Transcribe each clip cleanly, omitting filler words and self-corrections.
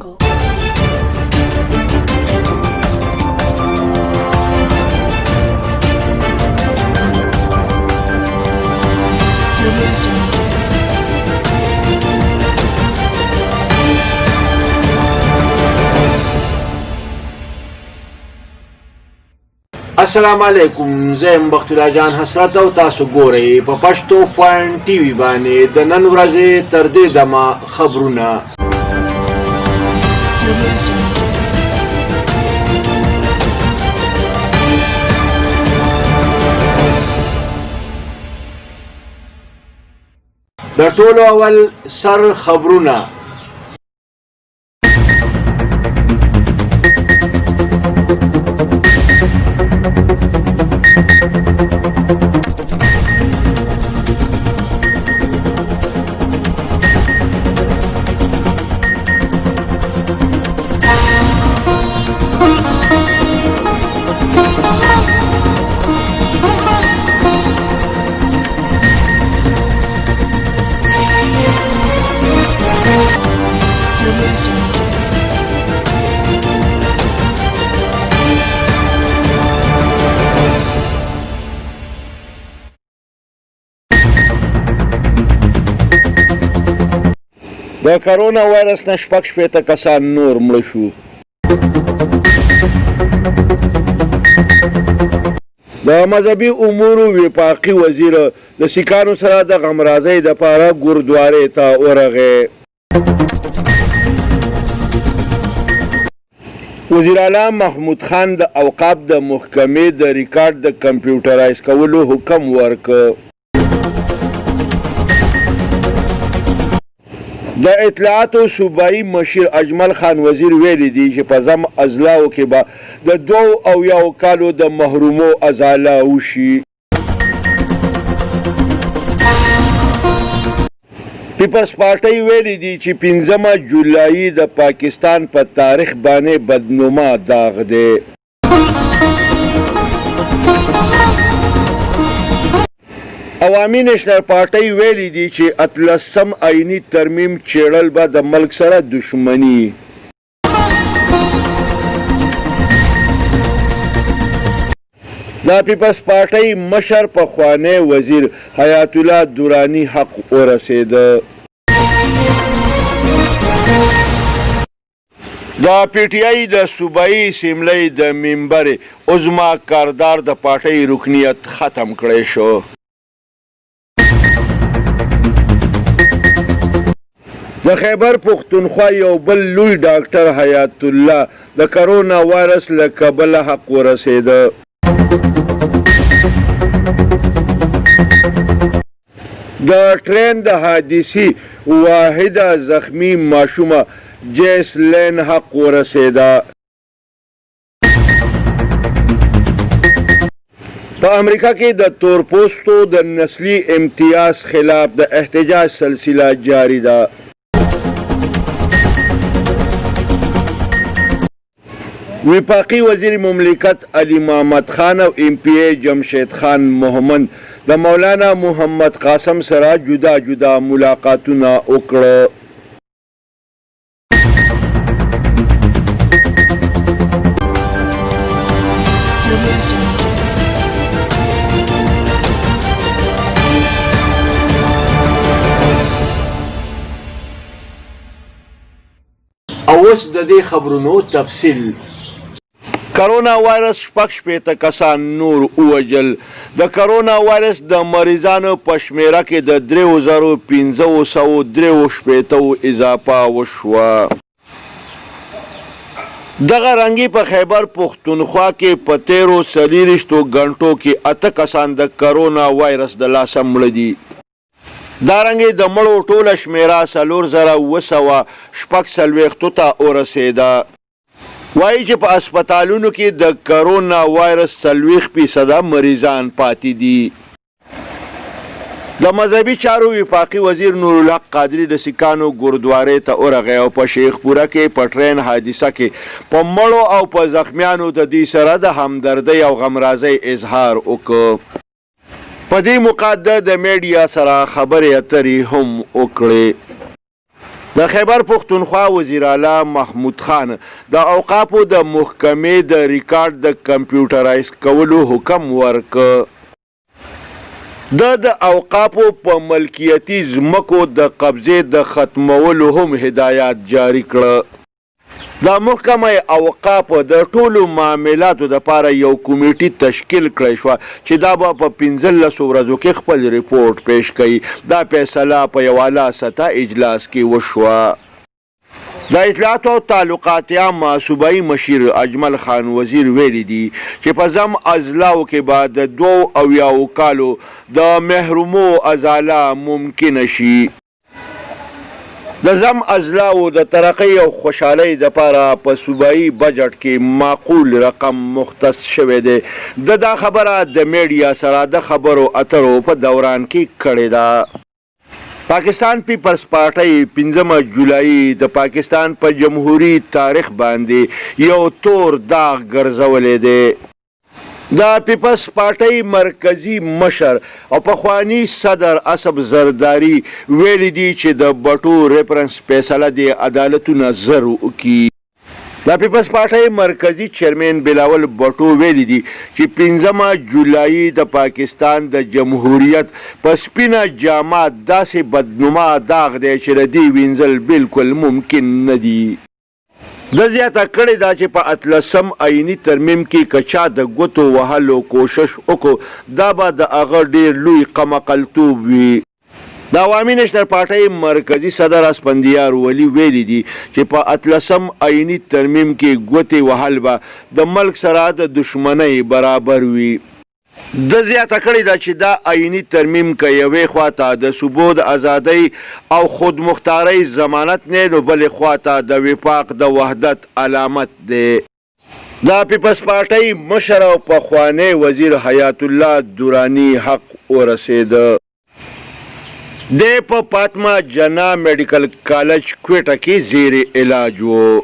jungle. السلام علیکم، زه یم بختالله جان حسرت او تاسو ګورئ په پښتو پوینټ ټي وي باندې د نن ورځې تر دې دمه خبرونه. د ټولو اول سر خبرونه. د کرونا وایرس نه 86 کسان نور مړه شو. د مذهبي امورو وفاقي وزیر د سیکانو سره د غمرازۍ دپاره ګوردوارې ته ورغی. وزیر اعلی محمود خان د اوقاف د محکمې د ریکارډ د کمپیوټرایز کولو حکم ورکړ. د اطلاعاتو صوبایي مشیر اجمل خان وزیر ویلی دی چې په ضم اضلاعو کې به د 72 کالو د محرومو ازاله وشي. پیپلز پارټۍ ویلی دی چې 5 جولایي د پاکستان په تاریخ باندې بدنما داغ دی. عوامي نیشنل پارټۍ ویلی دی چې 18 آئینی ترمیم چیړل به د ملک سره دشمني. د پیپلز پارټۍ مشر پخوانی وزیر حیات الله درانی حق ورسېده. د پی ټی آی د صوبایي اسمبلۍ د ممبر عظما کاردار د پارټۍ رکنیت ختم کړی شو. د خیبر پختونخوا یو بل لوی ډاکټر حیات الله د کرونا وایرس له کبله حق ورسېده. د ټرین د حادثې واحده زخمی ماشومه جیس لین حق ورسېده. په امریکا کې د تورپوستو د نسلي امتیاز خلاف د احتجاج سلسله جاری ده. وفاقي وزیر مملکت علی محمد خان او ایم پی ای جمشید خان محمد د مولانا محمد قاسم سره جدا جدا ملاقاتونه وکړه. اوس د دې خبرونو تفصیل. کرونا وایرس 86 کسان نور ووژل. د کرونا وایرس د مریضانو په شمیره کې د 3563 اضافه وشوه. دغه رنګي په خیبر پختونخوا کې په 13 غنټو کې 8 کسان د کرونا وایرس د لاسه مړه دي. دارنګې د مړو ټوله شمیره 4246 ته ورسېده. وایي چې په اسپتالونو کې د کرونا وایرس 40% مریضان پاتې دي. د مذهبي چارو وفاقي وزیر نورالحق قادري د سیکانو ګوردوارې ته ورغی او په شیخ پوره کې په ټرین حادثه کې په مړو او په زخمیانو د دې سره د همدردۍ او غمرازۍ اظهار وکړ. په دې موقع د میډیا سره خبرې اترې هم وکړې. د خیبر پښتونخوا وزیر اعلی محمود خان د اوقافو د محکمې د ریکارډ د کمپیوټرایز کولو حکم ورکړ. د اوقافو په ملکیتي ځمکو د قبضې د ختمولو هم هدایات جاری کړه. د محکمه اوقاف د ټولو معاملاتو دپاره یو کمیټي تشکیل کړی شوه چې دا به په 15 ورځو کې خپل ریپورټ پیش کوي. دا فیصله په یو اعلی سطح اجلاس کې وشوه. د اطلاعاتو او تعلقات عامه صوبایي مشیر اجمل خان وزیر ویلي دي چې په ضم اضلاعو کې به د 72 کالو د محرومو ازاله ممکنه شي. د ضم اضلاعو د ترقۍ او خوشحالۍ دپاره په صوبایي بجټ کې معقول رقم مختص شوی دی. دا خبره د میډیا سره د خبرو اترو په دوران کې کړې ده. پاکستان پیپلز پارټۍ 15 جولای د پاکستان په جمهوري تاریخ باندې یو تور داغ ګرځولی دی. د پیپلز پارټۍ مرکزی مشر او پخوانی صدر اسب زرداری ویلی دی چې د بټو ریفرنس فیصله د عدالتونه زر وکړي. د پیپلز پارټۍ مرکزی چیرمن بلاول بټو ویلی دی چې 15 جولای د پاکستان د جمهوریت په سپینه جامه داسې بدنما داغ دی چې د دې وینځل بالکل ممکن نه دی. د زیاته کړې ده چې په 18 آئیني ترمیم کې که چا د ګوتو وهلو کوشش وکړو دا به د هغه ډېر لوی قمقلتوب وي. د عوامي نشنل پارټۍ مرکزي صدر اسفندیار ولی ویلي دي چې په 18 آئیني ترمیم کې ګوتې وهل به د ملک سره د دشمنۍ برابر وي. د زیاته کړې ده چې دا آئیني ترمیم که یوې خواته د صوبو د ازادۍ او خودمختارۍ ضمانت نه نو بلې خواته د وفاق د وحدت علامت دی. د پیپلز پارټۍ مشر او پخوانی وزیر حیات الله درانی حق ورسېده. دی په فاطمه جناح میډیکل کالج کوټه کې زیر علاج و.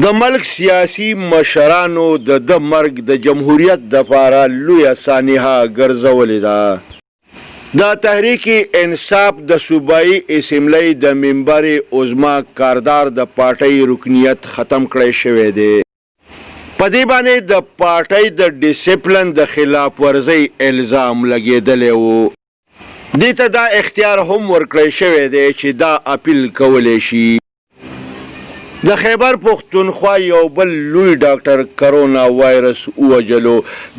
د ملک سیاسي مشرانو د مرګ د جمهوریت دپاره لویه سانحه ګرځولې ده. د تحریک انصاف د صوبایي اسمبلۍ د منبر عظما کاردار د پارټۍ رکنیت ختم کړی شوی دی. په دې باندې د پارټۍ د ډیسپلن د خلاف ورزۍ الزام لګېدلی و. دې ته دا اختیار هم ورکړی شوی دی چې دا اپیل کولی شي. د خیبر پښتونخوا یو بل لوی ډاکټر کرونا وایرس ووجلو.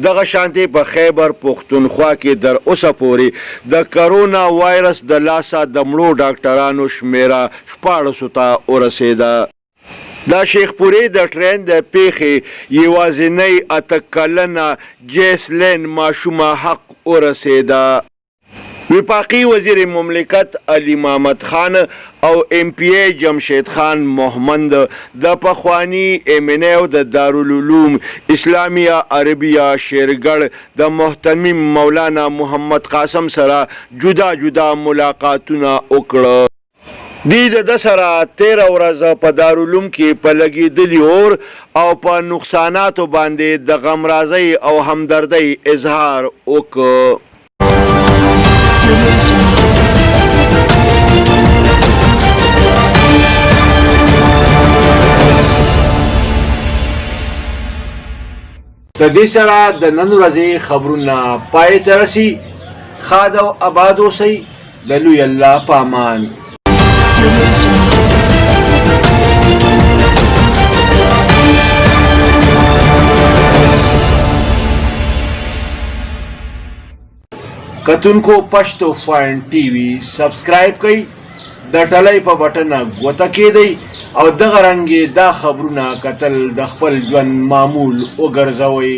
دغه شانتې په خیبر پښتونخوا کې در اوسه پورې د کرونا وایرس د لاسه د مړو ډاکټرانو شمیره 1400 ته ورسېده. د شیخپورې د ټرین د پیښې یوازینۍ 8 کلنه جیسلین ماشومه حق ورسېده. وفاقی وزیر مملکت علی محمد خان او ایم پی ای جمشید خان محمد د پخوانی MNA او د دارالعلوم اسلامیه عربیه شیرګړ د محترم مولانا محمد قاسم سره جدا جدا ملاقاتونه وکړه. دی د سره 13 ورځې په دارالعلوم کې په لګېدلي اور او په نقصاناتو باندې د غمرازۍ او همدردۍ اظهار وکړ. د دې سره د نن ورځې خبرونه پای ته رسي. ښاد او آباد اوسئ. د لوی الله په امان. کتونکو پښتو فاین ټي وي سبسکرایب کړئ. د ټلۍ په بټن غوطه کېدئ او دغه رنګې دا خبرونه کتل د خپل ژوند معمول وګرځوئ.